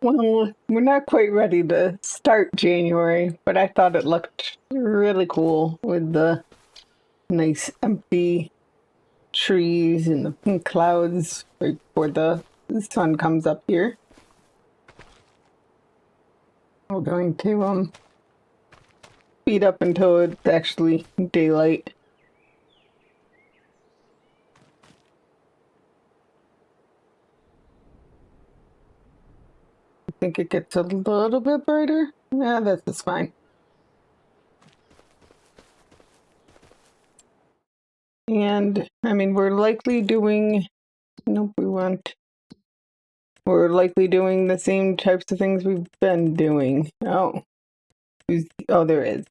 Well, we're not quite ready to start January, but I thought it looked really cool with the nice empty trees and the pink clouds right before the sun comes up here. We're going to speed up until it's actually daylight. I think it gets a little bit brighter. Yeah, that's just fine. And I mean, we're likely doing, nope, we're likely doing the same types of things we've been doing. Oh, oh, there is.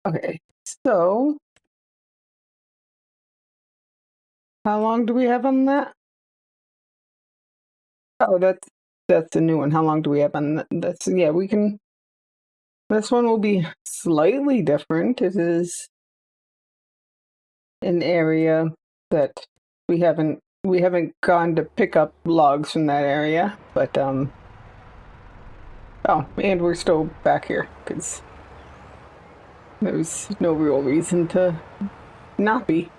Okay, so how long do we have on that? Oh, that's a new one. How long do we have on that? That's, yeah, we can, this one will be slightly different. It is an area that we haven't gone to pick up logs from that area, but oh, and we're still back here because there's no real reason to not be.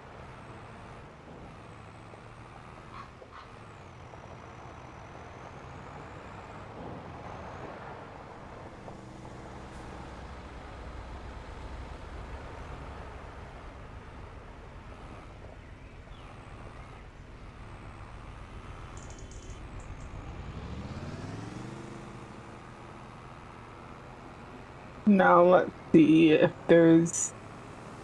Now let's see if there's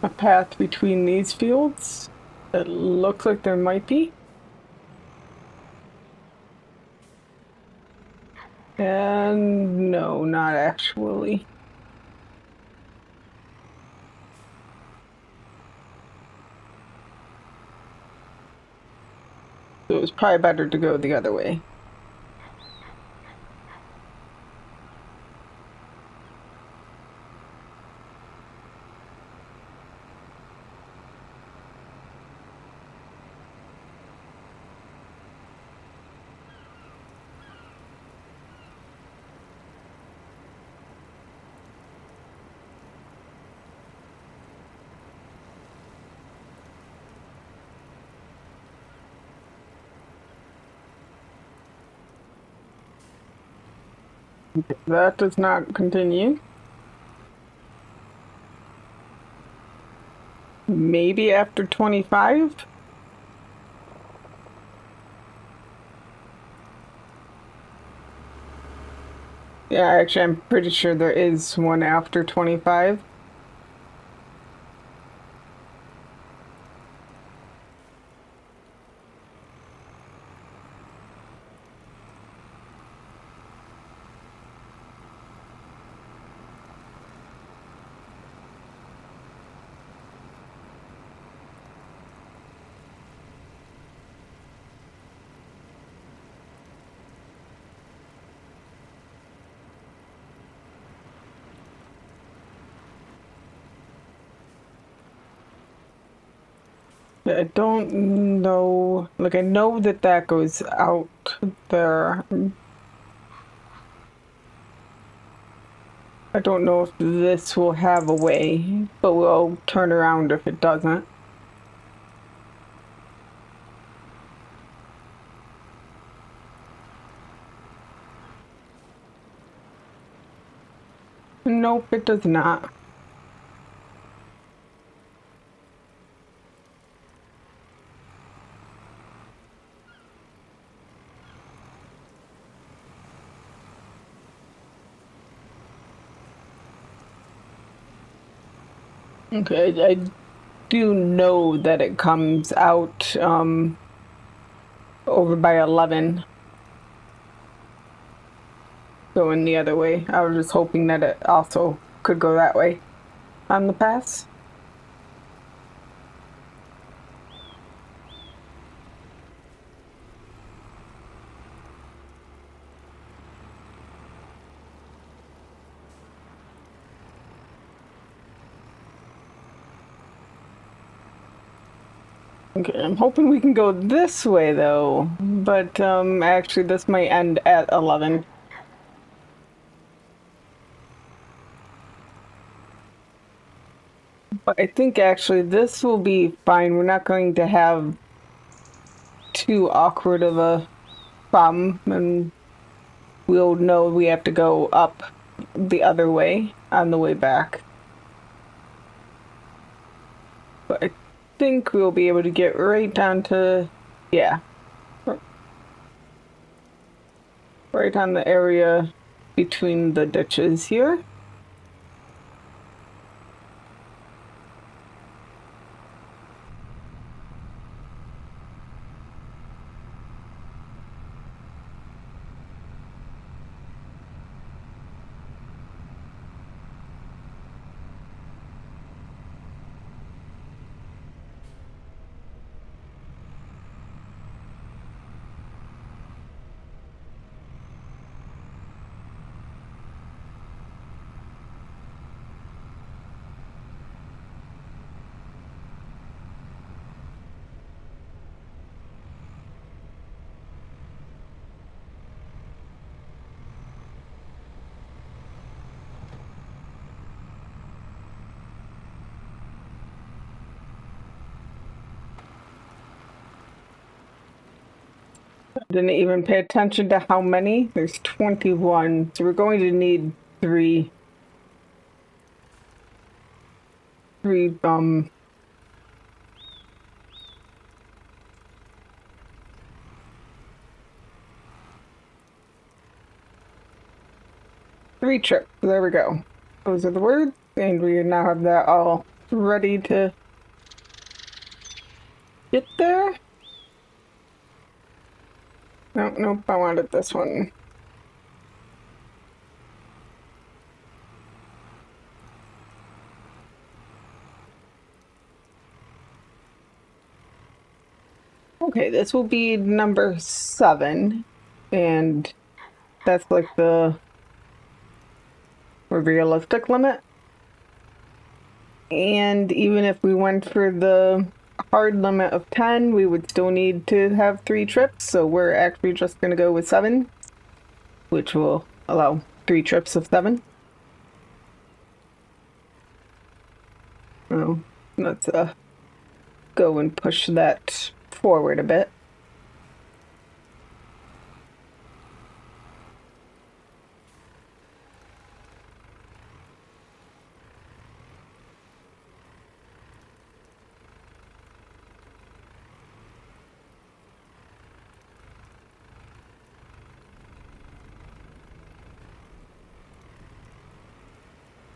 a path between these fields. It looks like there might be. And no, not actually. So it's probably better to go the other way. That does not continue. Maybe after 25? Yeah, actually, I'm pretty sure there is one after 25. I don't know. Like, I know that that goes out there. I don't know if this will have a way, but we'll turn around if it doesn't. Nope, it does not. Okay, I do know that it comes out over by 11. Going the other way. I was just hoping that it also could go that way on the pass. Okay, I'm hoping we can go this way though. But actually this might end at 11. But I think actually this will be fine. We're not going to have too awkward of a problem, and we'll know we have to go up the other way on the way back. But I think we'll be able to get right down to, yeah, right on the area between the ditches here. Didn't even pay attention to how many. There's 21, so we're going to need three three three trips. There we go. Those are the words, and we now have that all ready to get there. Nope, I wanted this one. Okay, this will be number 7, and that's like the realistic limit. And even if we went for the hard limit of 10, we would still need to have 3 trips, so we're actually just going to go with 7, which will allow 3 trips of 7. Oh, let's go and push that forward a bit.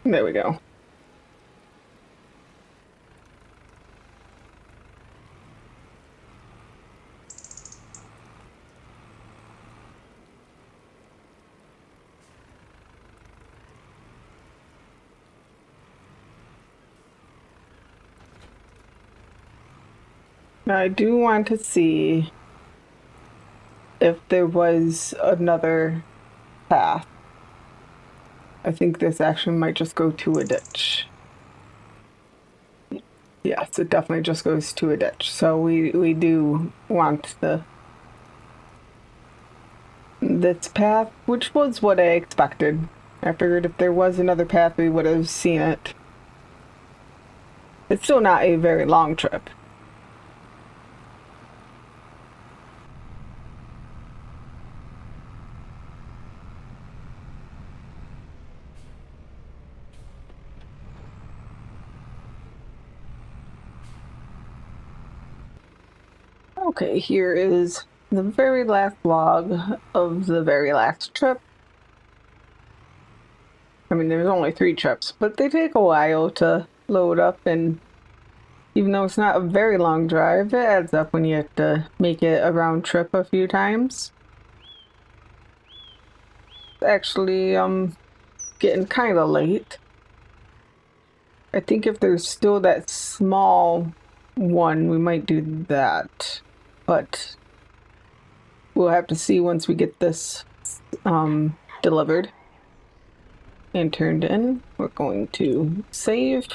There we go. Now I do want to see if there was another path. I think this actually might just go to a ditch. Yes, it definitely just goes to a ditch. So we do want this path, which was what I expected. I figured if there was another path, we would have seen it. It's still not a very long trip. Okay, here is the very last log of the very last trip. I mean, there's only 3 trips, but they take a while to load up, and even though it's not a very long drive, it adds up when you have to make it a round trip a few times. It's actually getting kind of late. I think if there's still that small one, we might do that, but we'll have to see once we get this delivered and turned in. We're going to save,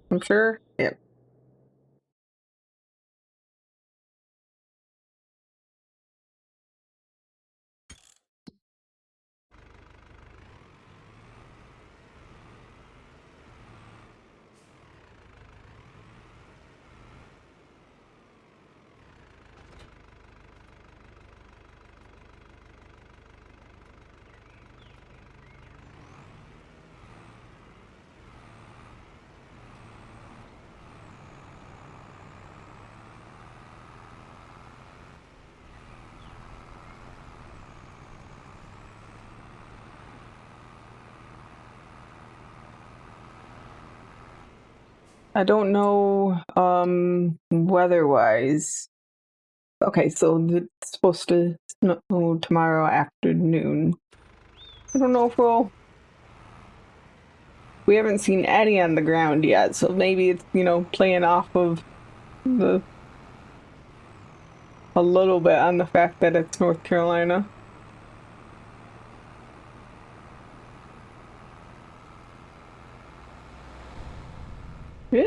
I'm sure. Yep. I don't know weather-wise. Okay, so it's supposed to snow tomorrow afternoon. I don't know if we haven't seen any on the ground yet, so maybe it's, playing off of the a little bit on the fact that it's North Carolina. Yeah.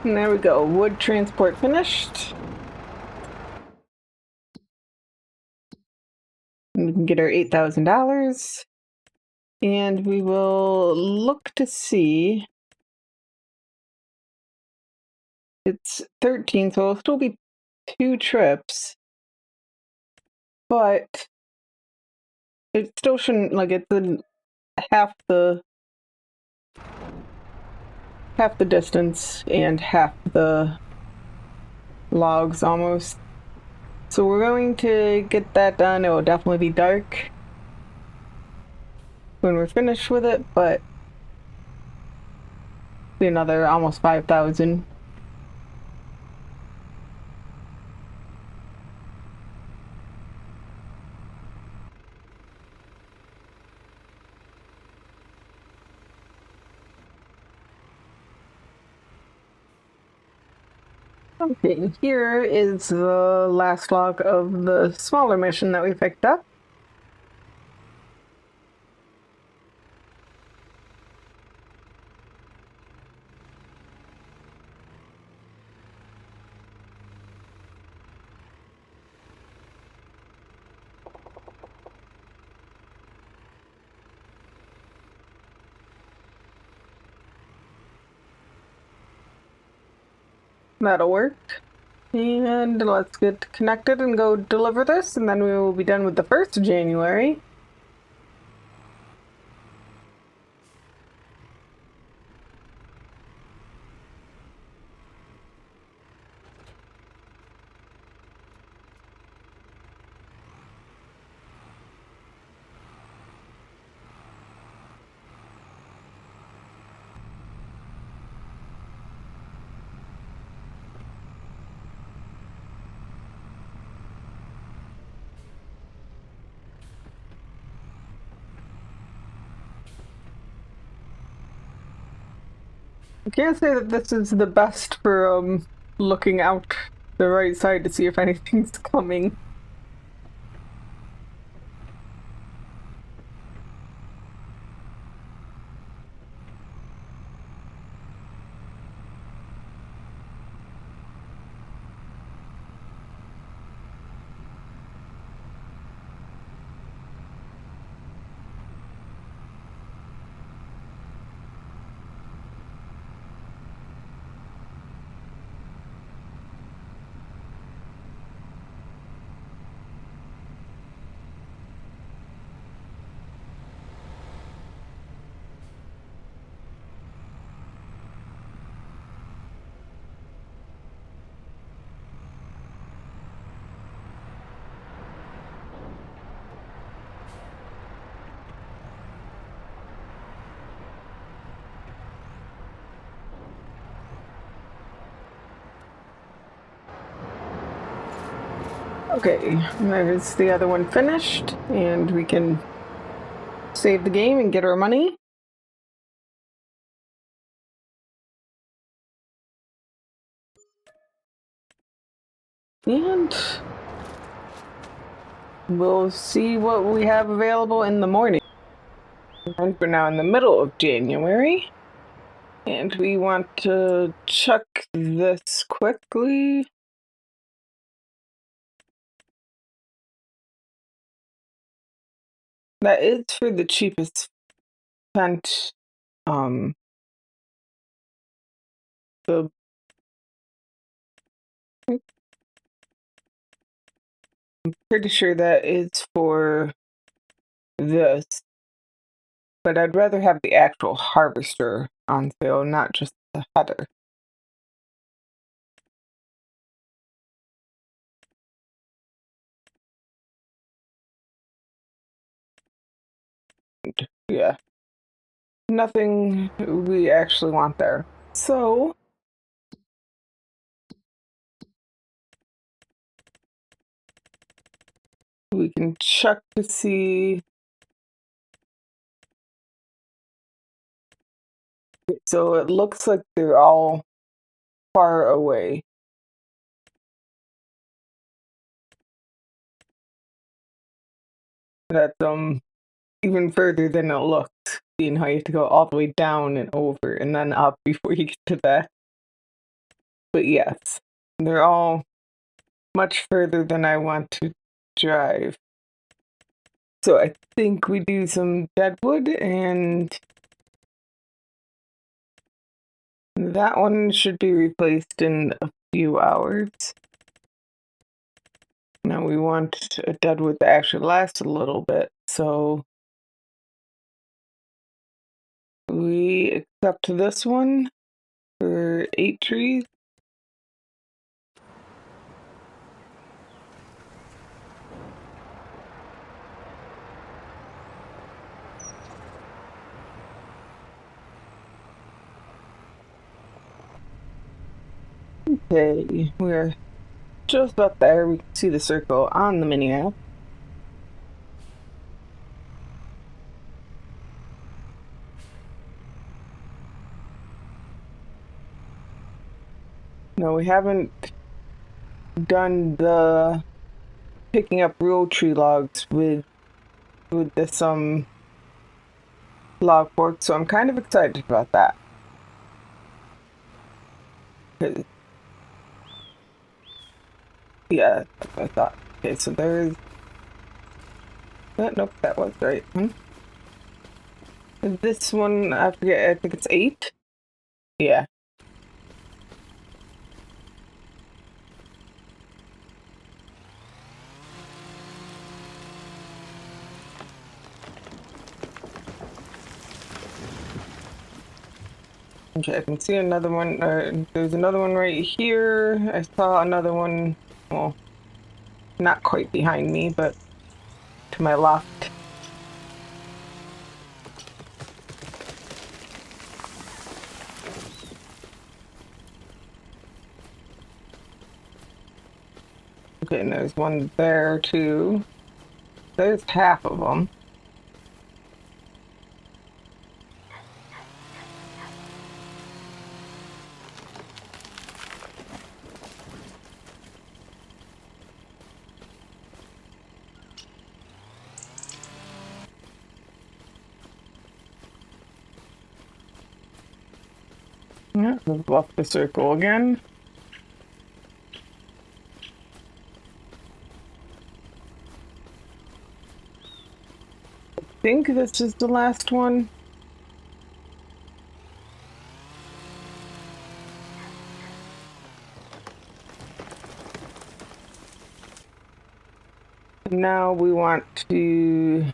And there we go. Wood transport finished. And we can get our $8,000. And we will look to see. It's 13, so it'll still be 2 trips. But it still shouldn't, like, it's half the distance and half the logs almost. So we're going to get that done. It will definitely be dark when we're finished with it, but be another almost 5,000. Okay, here is the last log of the smaller mission that we picked up. That'll work. And let's get connected and go deliver this, and then we will be done with the 1st of January. I can't say that this is the best for looking out the right side to see if anything's coming. Okay, there's the other one finished, and we can save the game and get our money. And we'll see what we have available in the morning. And we're now in the middle of January. And we want to check this quickly. That is for the cheapest spent. The I'm pretty sure that is for this, but I'd rather have the actual harvester on sale, not just the header. Yeah, nothing we actually want there. So we can check to see. So it looks like they're all far away. That's even further than it looks, seeing how you have to go all the way down and over and then up before you get to that. But yes, they're all much further than I want to drive. So I think we do some deadwood, and that one should be replaced in a few hours. Now we want a deadwood that actually lasts a little bit, so we accept this one for 8 trees. Okay, we're just about there. We can see the circle on the mini app. No, we haven't done the picking up real tree logs with this log fork, so I'm kind of excited about that. Yeah, that's what I thought. Okay, so there's nope, that was right. This one, I forget, I think it's 8. Yeah. Okay, I can see another one. There's another one right here. I saw another one, well, not quite behind me, but to my left. Okay, and there's one there too. There's half of them. Yeah, we've left the circle again. I think this is the last one. Now we want to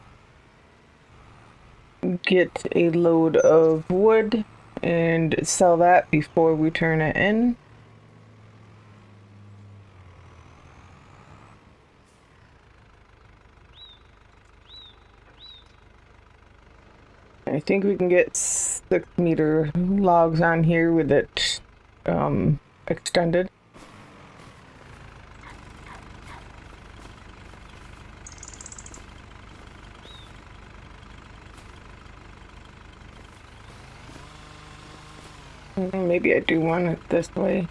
get a load of wood and sell that before we turn it in. I think we can get 6-meter logs on here with it extended. Maybe I do want it this way.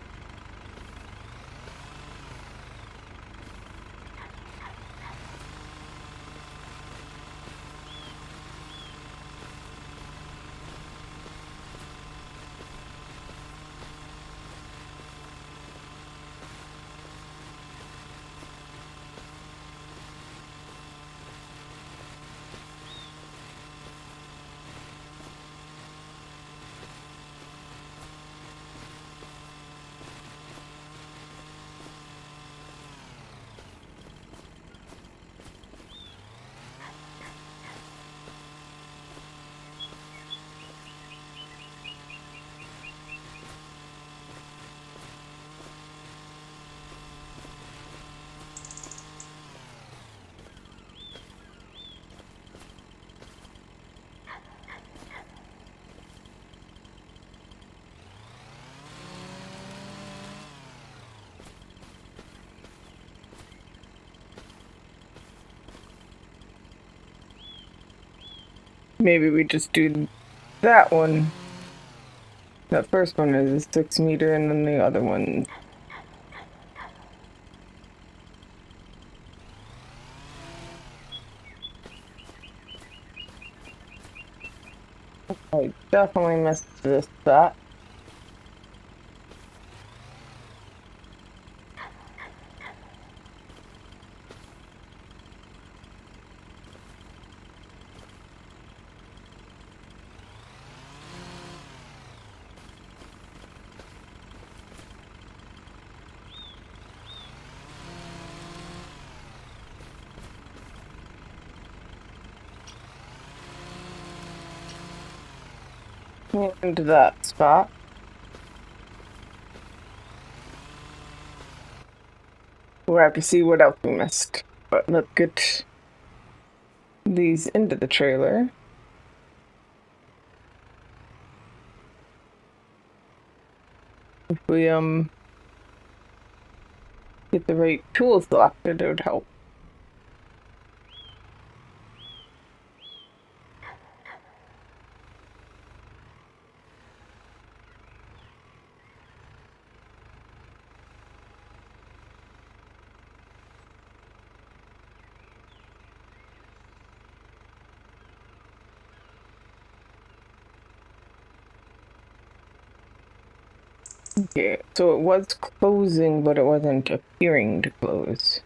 Maybe we just do that one. That first one is a 6 meter, and then the other one. I definitely missed this spot. Into that spot. We'll have to see what else we missed. But let's get these into the trailer. If we get the right tools selected, it would help. Okay, so it was closing, but it wasn't appearing to close.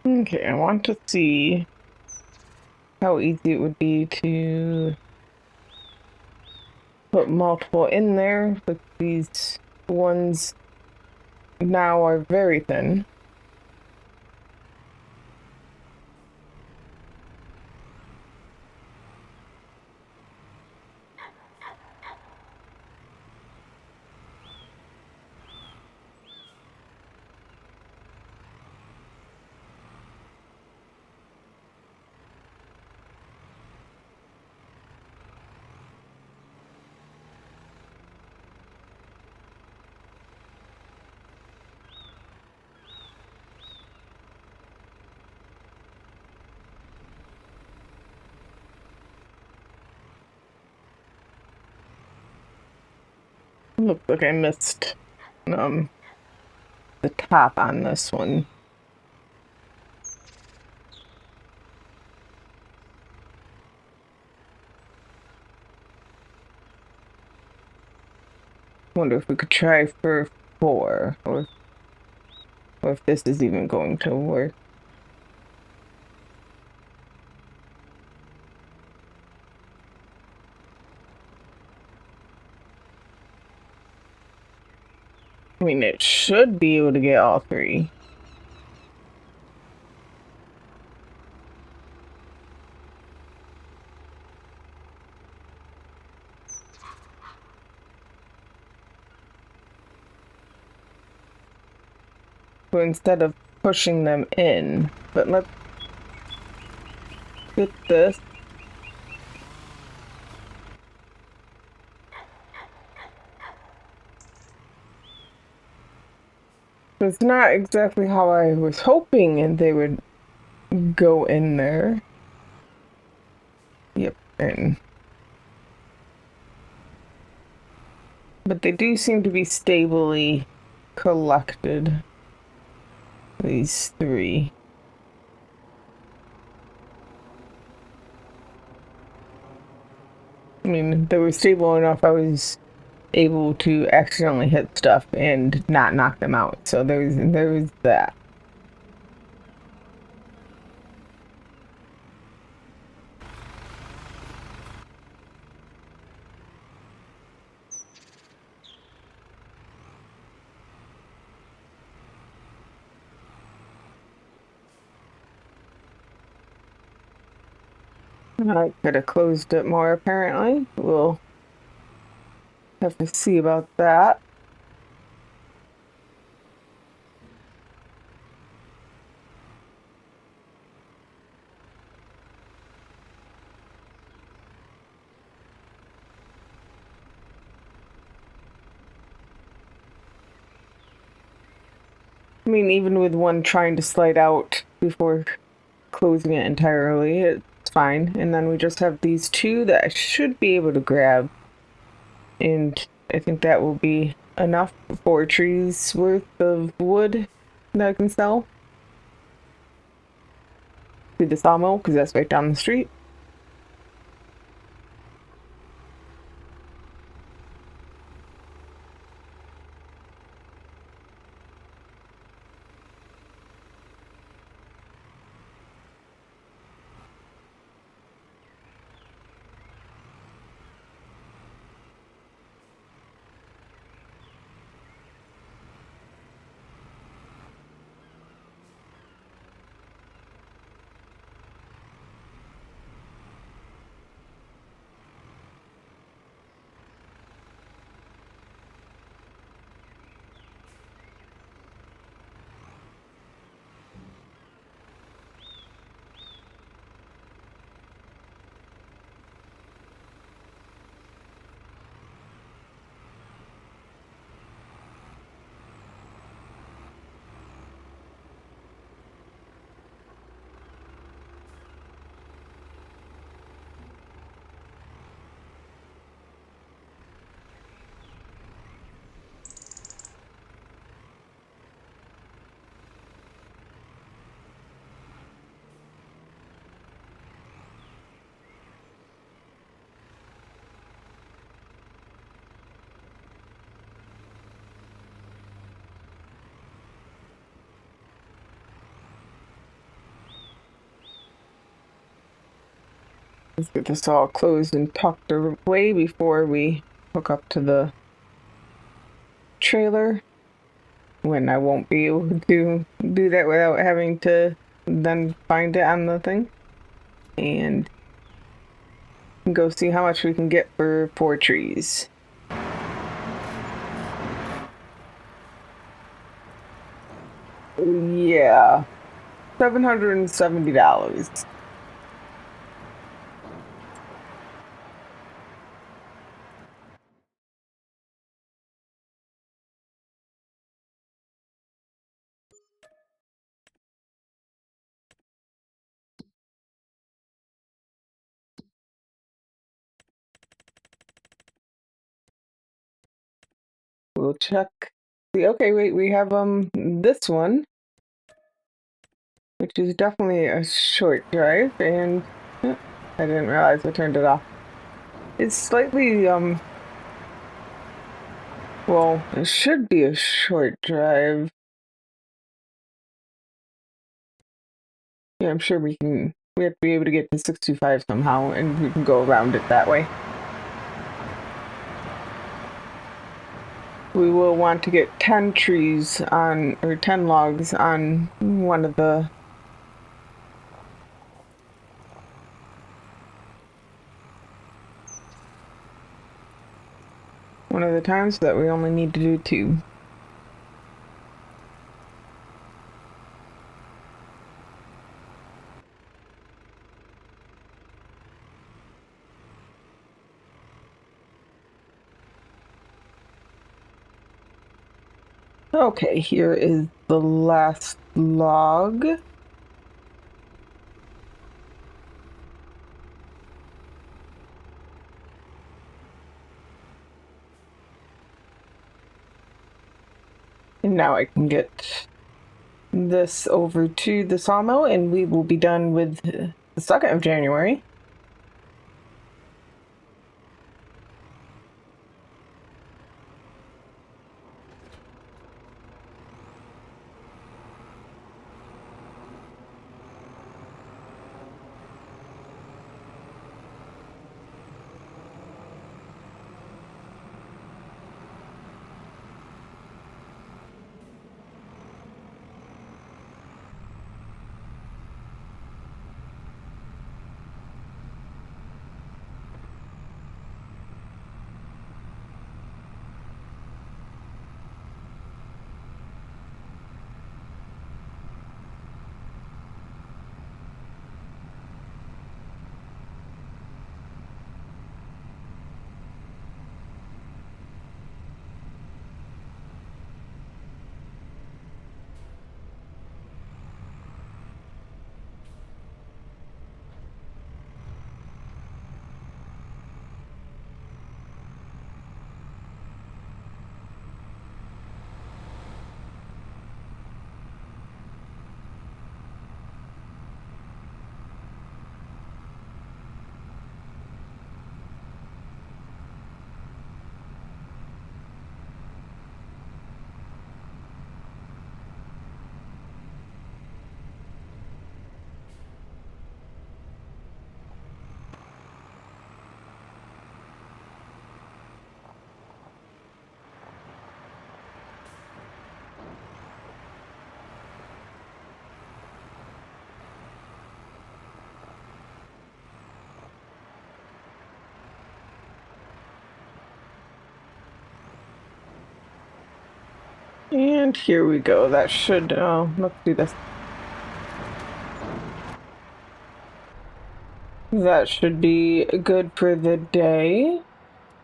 Okay, I want to see how easy it would be to put multiple in there, but these ones now are very thin. Looks like I missed the top on this one. Wonder if we could try for 4, or if this is even going to work. I mean, it should be able to get all 3. So instead of pushing them in, but let's get this. It's not exactly how I was hoping and they would go in there. Yep, and but they do seem to be stably collected. These 3. I mean, they were stable enough I was able to accidentally hit stuff and not knock them out. So there's that. I could have closed it more, apparently. We'll have to see about that. I mean, even with one trying to slide out before closing it entirely, it's fine. And then we just have these 2 that I should be able to grab. And I think that will be enough for 4 trees worth of wood that I can sell to the sawmill, because that's right down the street. Let's get this all closed and tucked away before we hook up to the trailer, when I won't be able to do that without having to then find it on the thing. And go see how much we can get for 4 trees. Yeah, $770. go check. Okay, wait, we have this one, which is definitely a short drive, and I didn't realize I turned it off. It's slightly well, it should be a short drive. Yeah, I'm sure we have to be able to get to 625 somehow, and we can go around it that way. We will want to get 10 trees on, or 10 logs on one of the times that we only need to do 2. Okay, here is the last log. And now I can get this over to the sawmill, and we will be done with the 2nd of January. And here we go. That should, let's do this. That should be good for the day.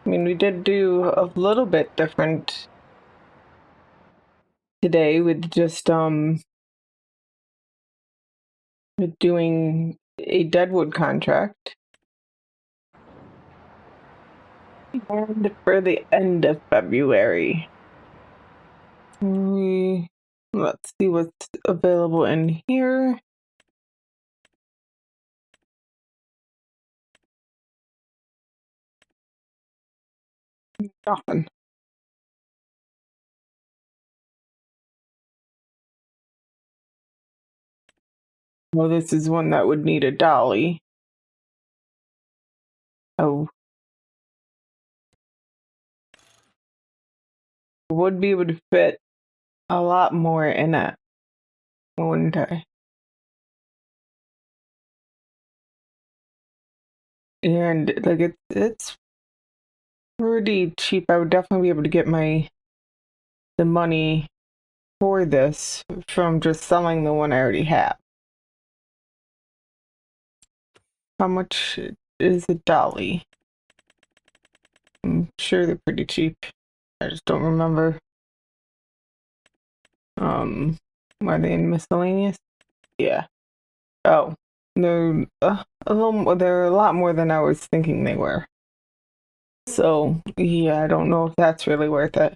I mean, we did do a little bit different today with just, with doing a deadwood contract. And for the end of February, let's see what's available in here. Nothing. Well, this is one that would need a dolly. Oh. Would be able to fit a lot more in it, wouldn't I? And like it's pretty cheap. I would definitely be able to get the money for this from just selling the one I already have. How much is a dolly? I'm sure they're pretty cheap. I just don't remember. Are they in miscellaneous? Yeah. Oh, they're a little more, they're a lot more than I was thinking they were. So yeah, I don't know if that's really worth it.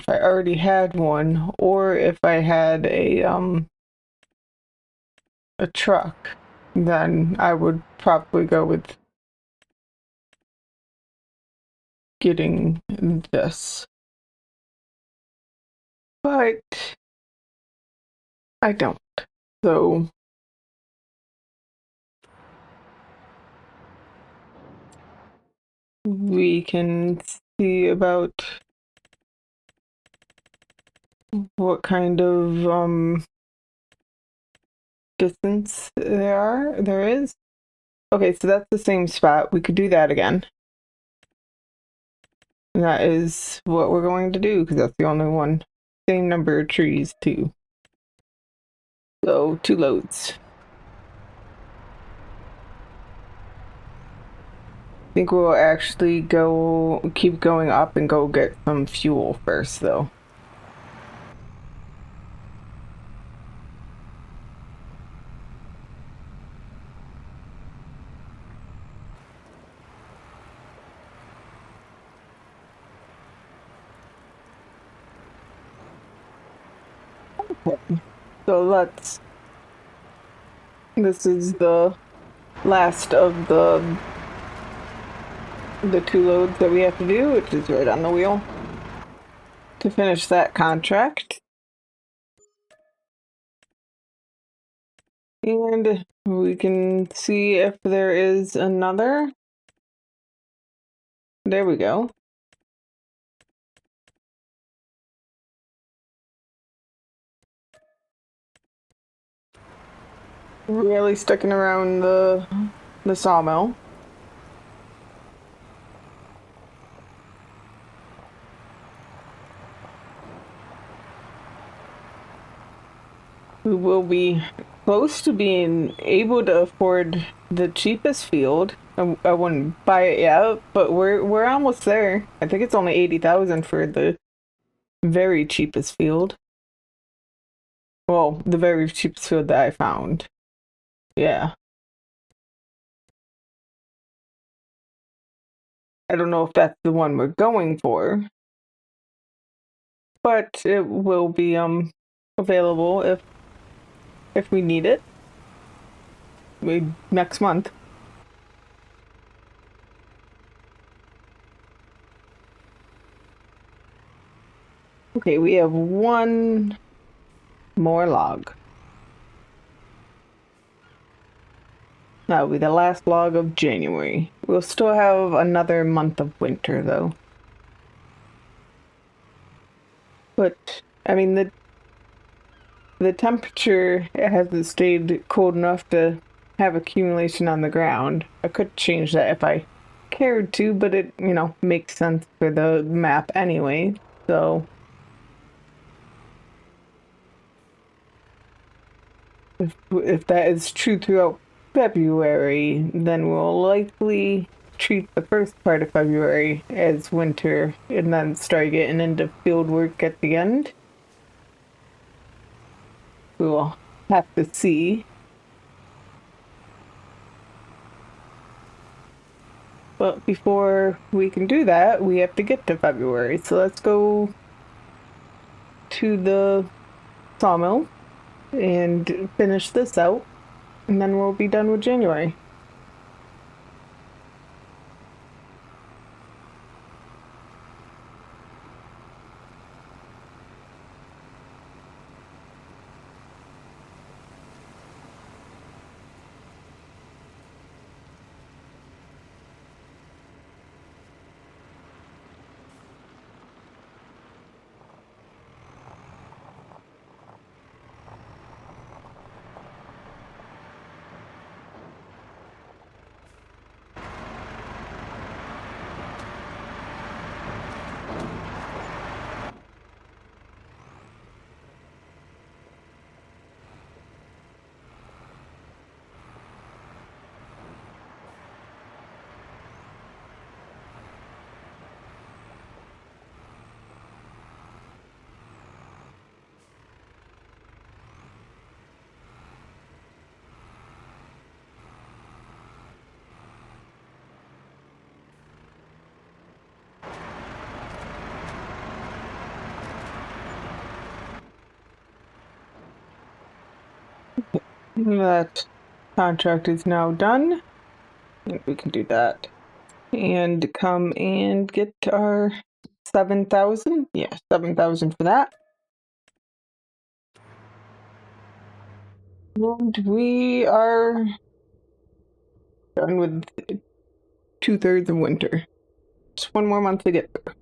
if I already had one or if I had a truck, then I would probably go with getting this. But I don't. So we can see about what kind of distance there is. Okay, so that's the same spot. We could do that again. And that is what we're going to do because that's the only one. Same number of trees too. So 2 loads. I think we'll actually keep going up and go get some fuel first though. So this is the last of the 2 loads that we have to do, which is right on the wheel to finish that contract. And we can see if there is another. There we go. Really sticking around the sawmill. We will be close to being able to afford the cheapest field. I wouldn't buy it yet, but we're almost there. I think it's only 80,000 for the very cheapest field. Well, the very cheapest field that I found. Yeah. I don't know if that's the one we're going for, but it will be available if we need it. Next month. Okay, we have 1 more log. That'll be the last log of January. We'll still have another month of winter though. But I mean the temperature hasn't stayed cold enough to have accumulation on the ground. I could change that if I cared to, but it, makes sense for the map anyway. So if that is true throughout February, then we'll likely treat the first part of February as winter and then start getting into field work at the end. We will have to see. But before we can do that, we have to get to February. So let's go to the sawmill and finish this out, and then we'll be done with January. That contract is now done. And we can do that. And come and get our 7,000. Yeah, 7,000 for that. And we are done with 2/3 of winter. Just one more month to get there.